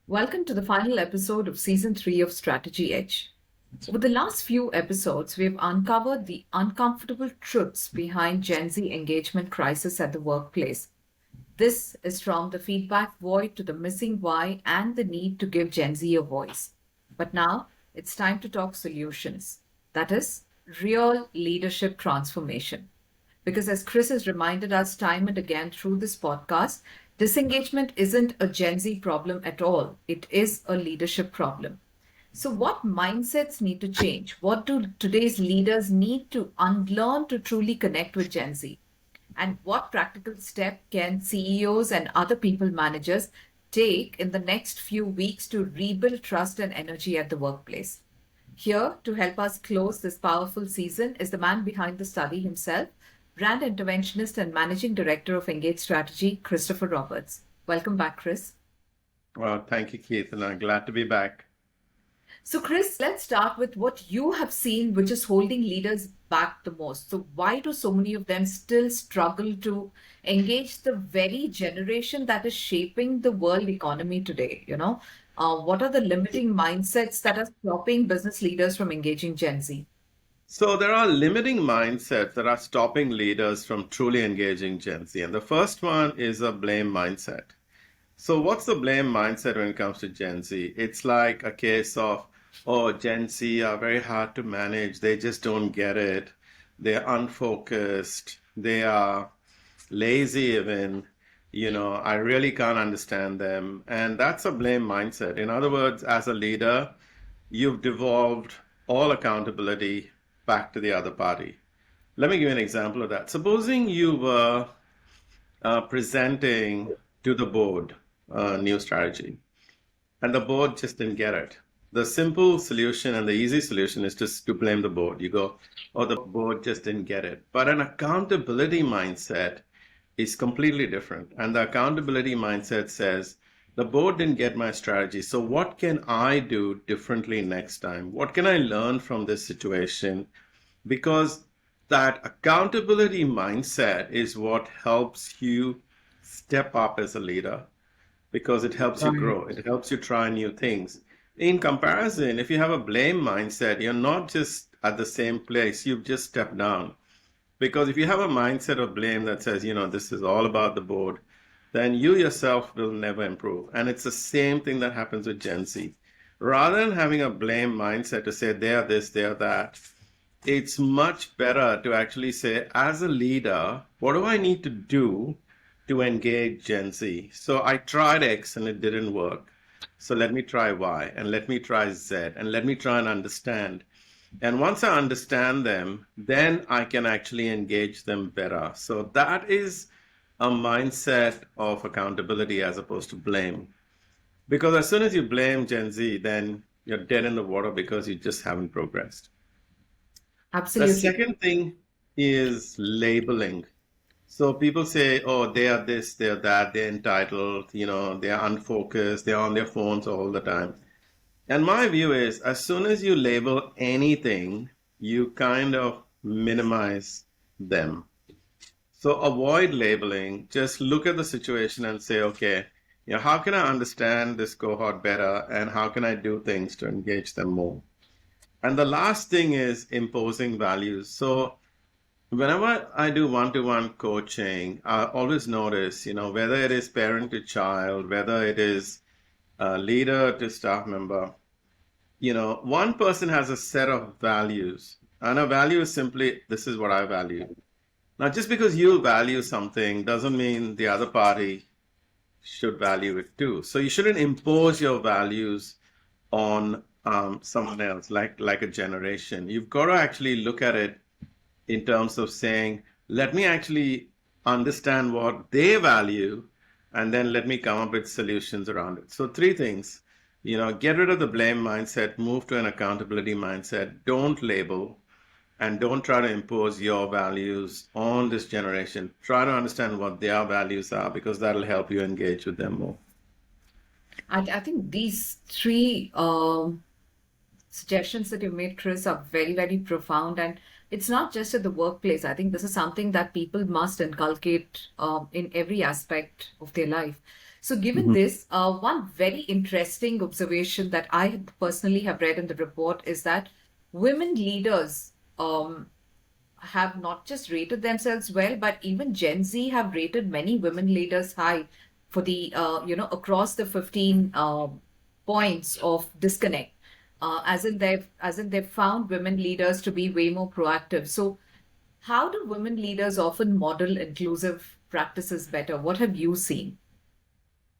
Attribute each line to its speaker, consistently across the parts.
Speaker 1: Welcome to the final episode of Season 3 of Strategy Edge. Over the last few episodes, we've uncovered the uncomfortable truths behind Gen Z engagement crisis at the workplace. This is from the feedback void to the missing why and the need to give Gen Z a voice. But now it's time to talk solutions. That is, real leadership transformation. Because as Chris has reminded us time and again through this podcast, disengagement isn't a Gen Z problem at all. It is a leadership problem. So, what mindsets need to change? What do today's leaders need to unlearn to truly connect with Gen Z? And what practical step can CEOs and other people managers take in the next few weeks to rebuild trust and energy at the workplace? Here to help us close this powerful season is the man behind the study himself, brand interventionist and managing director of Engage Strategy, Christopher Roberts. Welcome back, Chris.
Speaker 2: Well, thank you, Keith, and I'm glad to be back.
Speaker 1: So, Chris, let's start with what you have seen, which is holding leaders back the most. So, why do so many of them still struggle to engage the very generation that is shaping the world economy today? What are the limiting mindsets that are stopping business leaders from engaging Gen Z?
Speaker 2: So, there are limiting mindsets that are stopping leaders from truly engaging Gen Z. And the first one is a blame mindset. So, what's the blame mindset when it comes to Gen Z? It's like a case of, oh, Gen Z are very hard to manage. They just don't get it. They're unfocused. They are lazy, even. I really can't understand them. And that's a blame mindset. In other words, as a leader, you've devolved all accountability back to the other party. Let me give you an example of that. Supposing you were presenting to the board a new strategy, and the board just didn't get it. The simple solution and the easy solution is just to blame the board. You go, oh, the board just didn't get it. But an accountability mindset is completely different. And the accountability mindset says, the board didn't get my strategy. So what can I do differently next time? What can I learn from this situation? Because that accountability mindset is what helps you step up as a leader because it helps you
Speaker 1: Right.
Speaker 2: grow. It helps you try new things. In comparison, if you have a blame mindset, you're not just at the same place, you've just stepped down. Because if you have a mindset of blame that says, this is all about the board, then you yourself will never improve. And it's the same thing that happens with Gen Z. Rather than having a blame mindset to say they're this, they're that, it's much better to actually say, as a leader, what do I need to do to engage Gen Z? So I tried X and it didn't work. So let me try Y and let me try Z and let me try and understand. And once I understand them, then I can actually engage them better. So that is a mindset of accountability as opposed to blame. Because as soon as you blame Gen Z, then you're dead in the water because you just haven't progressed. The
Speaker 1: Absolutely.
Speaker 2: second thing is labeling. So people say, oh, they are this, they're that, they're entitled, they're unfocused, they're on their phones all the time. And my view is, as soon as you label anything, you kind of minimize them. So avoid labeling, just look at the situation and say, okay, how can I understand this cohort better and how can I do things to engage them more? And the last thing is imposing values. So whenever I do one-to-one coaching, I always notice, whether it is parent to child, whether it is leader to staff member, one person has a set of values. And a value is simply, this is what I value. Now, just because you value something doesn't mean the other party should value it too. So you shouldn't impose your values on someone else, like a generation. You've got to actually look at it in terms of saying, let me actually understand what they value, and then let me come up with solutions around it. So three things, get rid of the blame mindset, move to an accountability mindset, don't label, and don't try to impose your values on this generation. Try to understand what their values are because that'll help you engage with them more.
Speaker 1: I think these three suggestions that you made, Chris, are very, very profound. And it's not just at the workplace. I think this is something that people must inculcate in every aspect of their life. So, given
Speaker 2: Mhm.
Speaker 1: this, one very interesting observation that I personally have read in the report is that women leaders have not just rated themselves well, but even Gen Z have rated many women leaders high for the, across the 15 points of disconnect. As in they've found women leaders to be way more proactive. So, how do women leaders often model inclusive practices better? What have you seen?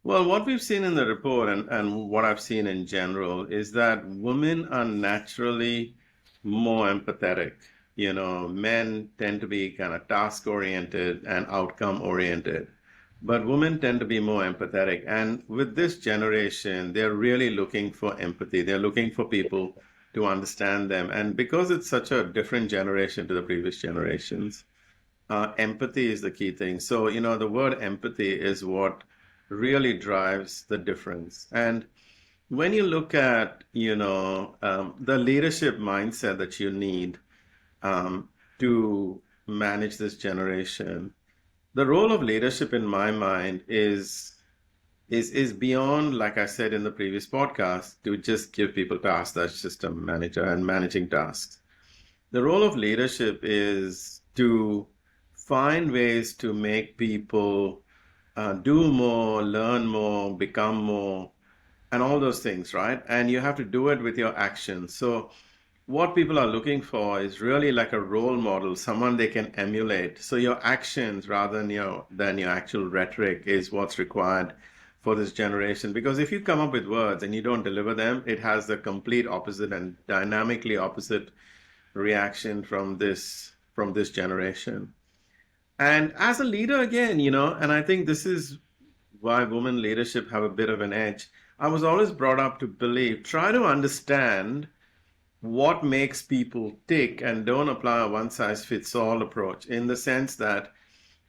Speaker 2: Well, what we've seen in the report and what I've seen in general is that women are naturally more empathetic. Men tend to be kind of task oriented and outcome oriented, but women tend to be more empathetic. And with this generation, they're really looking for empathy. They're looking for people to understand them. And because it's such a different generation to the previous generations, empathy is the key thing. So, the word empathy is what really drives the difference. And when you look at, the leadership mindset that you need to manage this generation, the role of leadership in my mind is beyond, like I said in the previous podcast, to just give people tasks. That's just a manager and managing tasks. The role of leadership is to find ways to make people do more, learn more, become more, and all those things, right? And you have to do it with your actions. So, what people are looking for is really like a role model, someone they can emulate. So, your actions rather than your actual rhetoric is what's required for this generation. Because if you come up with words and you don't deliver them, it has the complete opposite and dynamically opposite reaction from this generation. And as a leader again, and I think this is why women leadership have a bit of an edge. I was always brought up to believe, try to understand what makes people tick and don't apply a one size fits all approach, in the sense that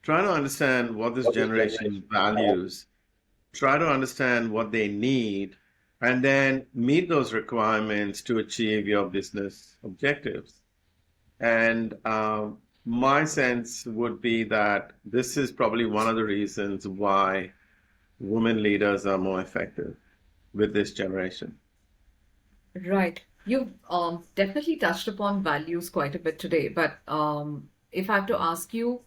Speaker 2: try to understand what this generation values, try to understand what they need, and then meet those requirements to achieve your business objectives. And my sense would be that this is probably one of the reasons why women leaders are more effective with this generation.
Speaker 1: Right. You definitely touched upon values quite a bit today, but if I have to ask you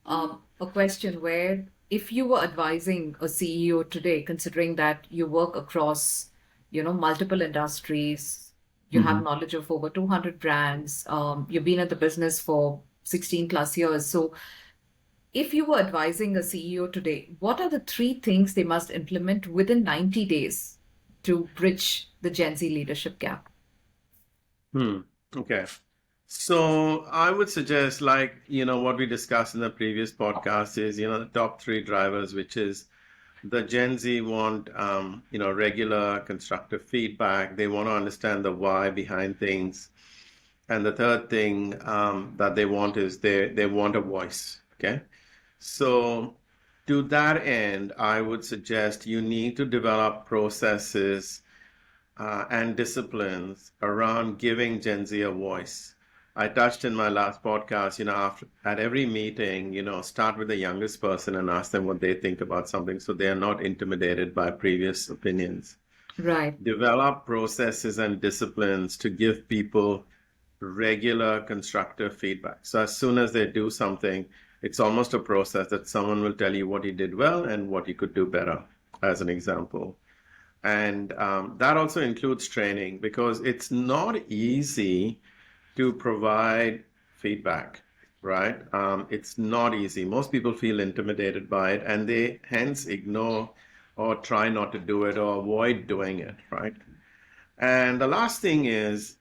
Speaker 1: a question where if you were advising a CEO today, considering that you work across, multiple industries, you have
Speaker 2: Mhm.
Speaker 1: knowledge of over 200 brands, you've been at the business for 16 plus years. So if you were advising a CEO today, what are the three things they must implement within 90 days to bridge the Gen Z leadership gap?
Speaker 2: Hmm. Okay. So I would suggest, like, what we discussed in the previous podcast is, the top three drivers, which is the Gen Z want, regular constructive feedback. They want to understand the why behind things. And the third thing that they want is they want a voice. Okay. So, to that end, I would suggest you need to develop processes and disciplines around giving Gen Z a voice. I touched in my last podcast, after at every meeting, start with the youngest person and ask them what they think about something so they are not intimidated by previous opinions.
Speaker 1: Right.
Speaker 2: Develop processes and disciplines to give people regular constructive feedback. So as soon as they do something, it's almost a process that someone will tell you what you did well and what you could do better, as an example. And that also includes training because it's not easy to provide feedback, right? It's not easy. Most people feel intimidated by it and they hence ignore or try not to do it or avoid doing it, right? And the last thing is,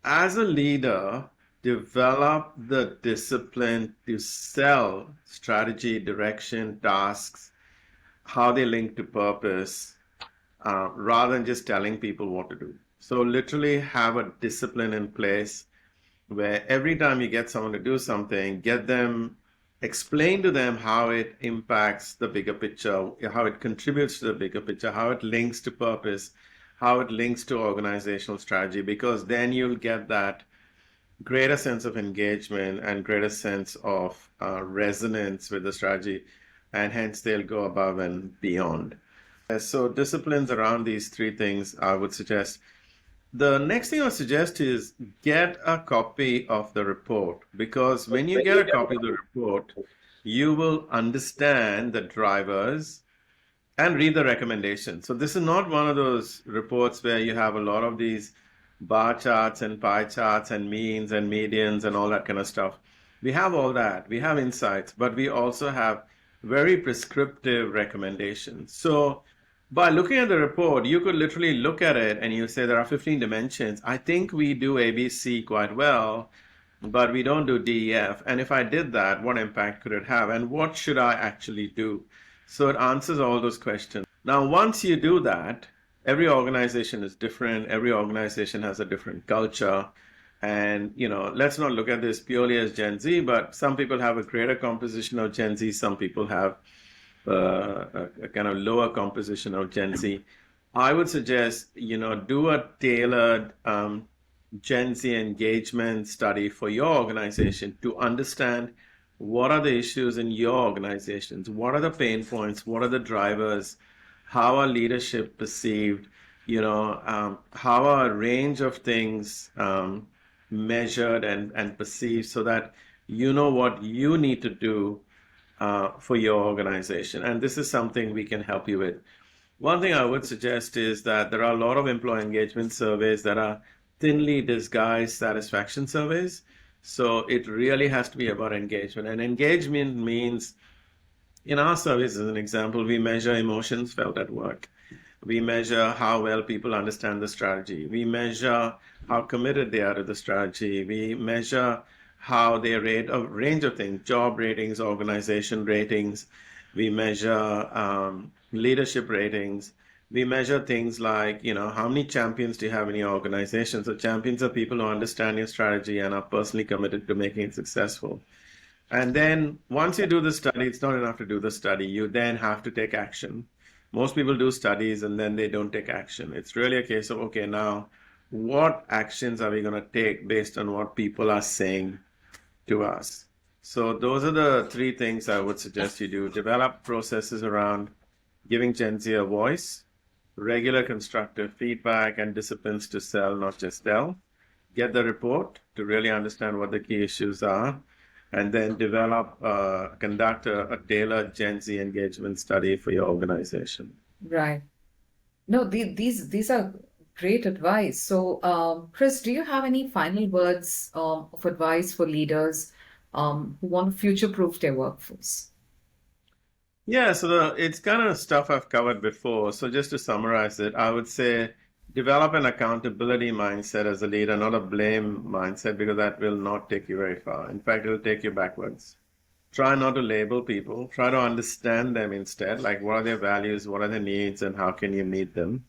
Speaker 2: as a leader, develop the discipline to sell strategy, direction, tasks, how they link to purpose, rather than just telling people what to do. So, literally, have a discipline in place where every time you get someone to do something, get them, explain to them how it impacts the bigger picture, how it contributes to the bigger picture, how it links to purpose, how it links to organizational strategy, because then you'll get that greater sense of engagement and greater sense of resonance with the strategy, and hence they'll go above and beyond. So disciplines around these three things, I would suggest. The next thing I would suggest is get a copy of the report, because when you get a copy of the report, you will understand the drivers and read the recommendations. So this is not one of those reports where you have a lot of these bar charts and pie charts and means and medians and all that kind of stuff. We have all that. We have insights, but we also have very prescriptive recommendations. So by looking at the report, you could literally look at it and you say there are 15 dimensions. I think we do ABC quite well, but we don't do DEF. And if I did that, what impact could it have? And what should I actually do? So it answers all those questions. Now, once you do that, every organization is different. Every organization has a different culture. And, let's not look at this purely as Gen Z, but some people have a greater composition of Gen Z. Some people have a kind of lower composition of Gen Z. I would suggest, do a tailored Gen Z engagement study for your organization to understand what are the issues in your organizations, what are the pain points, what are the drivers, how are leadership perceived, how are a range of things measured and perceived, so that you know what you need to do for your organization. And this is something we can help you with. One thing I would suggest is that there are a lot of employee engagement surveys that are thinly disguised satisfaction surveys. So it really has to be about engagement. And engagement means, in our surveys, as an example, we measure emotions felt at work. We measure how well people understand the strategy. We measure how committed they are to the strategy. We measure how they rate a range of things, job ratings, organization ratings. We measure leadership ratings. We measure things like, how many champions do you have in your organization? So champions are people who understand your strategy and are personally committed to making it successful. And then once you do the study, it's not enough to do the study. You then have to take action. Most people do studies and then they don't take action. It's really a case of, okay, now what actions are we going to take based on what people are saying to us? So those are the three things I would suggest you do. Develop processes around giving Gen Z a voice, regular constructive feedback, and disciplines to sell, not just tell. Get the report to really understand what the key issues are, and then conduct a tailored Gen Z engagement study for your organization.
Speaker 1: Right. No, these are great advice. So, Chris, do you have any final words of advice for leaders who want to future-proof their workforce?
Speaker 2: Yeah, so it's kind of stuff I've covered before. So just to summarize it, I would say develop an accountability mindset as a leader, not a blame mindset, because that will not take you very far. In fact, it'll take you backwards. Try not to label people. Try to understand them instead. Like, what are their values? What are their needs? And how can you meet them?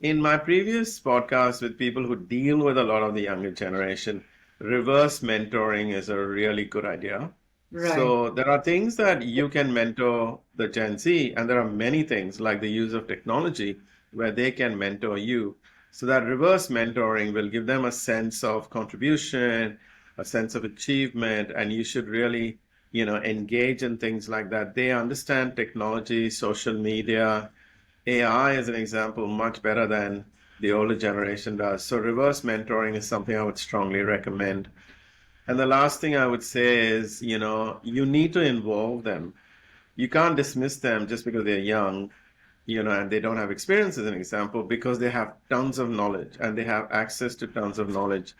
Speaker 2: In my previous podcast with people who deal with a lot of the younger generation, reverse mentoring is a really good idea.
Speaker 1: Right.
Speaker 2: So there are things that you can mentor the Gen Z, and there are many things like the use of technology where they can mentor you. So that reverse mentoring will give them a sense of contribution, a sense of achievement, and you should really, engage in things like that. They understand technology, social media, AI as an example, much better than the older generation does. So reverse mentoring is something I would strongly recommend. And the last thing I would say is, you need to involve them. You can't dismiss them just because they're young, and they don't have experience as an example, because they have tons of knowledge and they have access to tons of knowledge.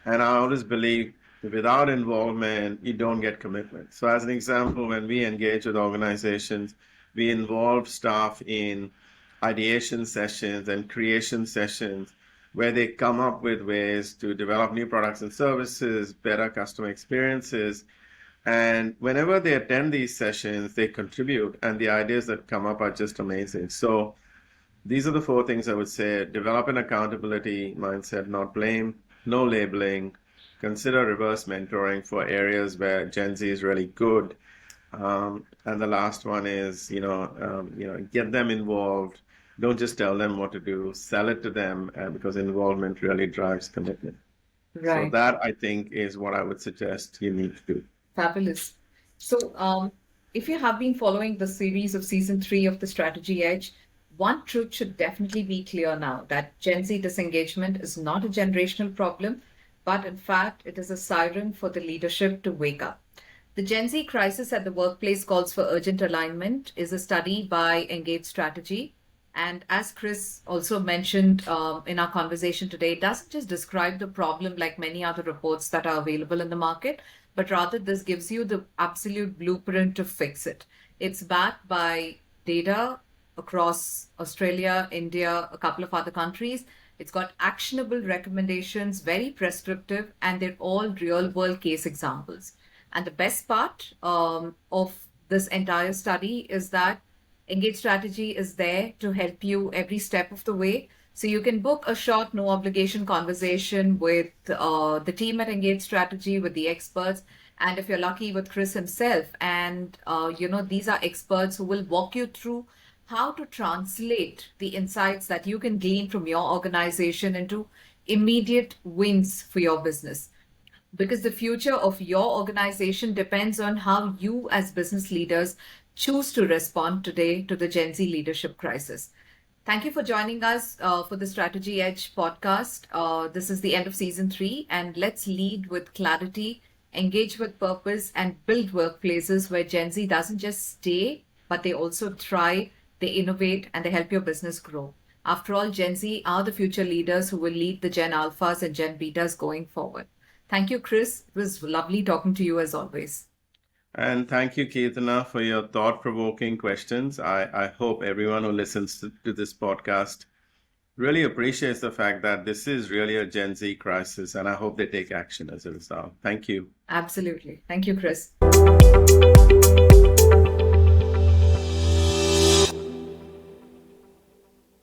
Speaker 2: And I always believe without involvement, you don't get commitment. So as an example, when we engage with organizations, we involve staff in ideation sessions and creation sessions where they come up with ways to develop new products and services, better customer experiences. And whenever they attend these sessions, they contribute, and the ideas that come up are just amazing. So these are the four things I would say. Develop an accountability mindset, not blame, no labeling. Consider reverse mentoring for areas where Gen Z is really good. And the last one is, get them involved. Don't just tell them what to do. Sell it to them, because involvement really drives commitment. So
Speaker 1: Right.
Speaker 2: that, I think, is what I would suggest you need to do.
Speaker 1: Fabulous. So, If you have been following the series of season three of the Strategy Edge, one truth should definitely be clear now that Gen Z disengagement is not a generational problem, but in fact, it is a siren for the leadership to wake up. The Gen Z crisis at the workplace calls for urgent alignment is a study by Engage Strategy. And as Chris also mentioned in our conversation today, it doesn't just describe the problem like many other reports that are available in the market, but rather this gives you the absolute blueprint to fix it. It's backed by data across Australia, India, a couple of other countries. It's got actionable recommendations, very prescriptive, and they're all real world case examples. And the best part of this entire study is that Engage Strategy is there to help you every step of the way. So you can book a short, no obligation conversation with the team at Engage Strategy, with the experts, and if you're lucky, with Chris himself. And these are experts who will walk you through how to translate the insights that you can glean from your organization into immediate wins for your business, because the future of your organization depends on how you, as business leaders, choose to respond today to the Gen Z leadership crisis. Thank you for joining us for the Strategy Edge podcast. This is the end of season three, and let's lead with clarity, engage with purpose, and build workplaces where Gen Z doesn't just stay, but they also thrive, they innovate, and they help your business grow. After all, Gen Z are the future leaders who will lead the Gen Alphas and Gen Betas going forward. Thank you, Chris. It was lovely talking to you as always.
Speaker 2: And thank you, Keetana, for your thought-provoking questions. I hope everyone who listens to this podcast really appreciates the fact that this is really a Gen Z crisis, and I hope they take action as a result. Thank you.
Speaker 1: Absolutely. Thank you, Chris.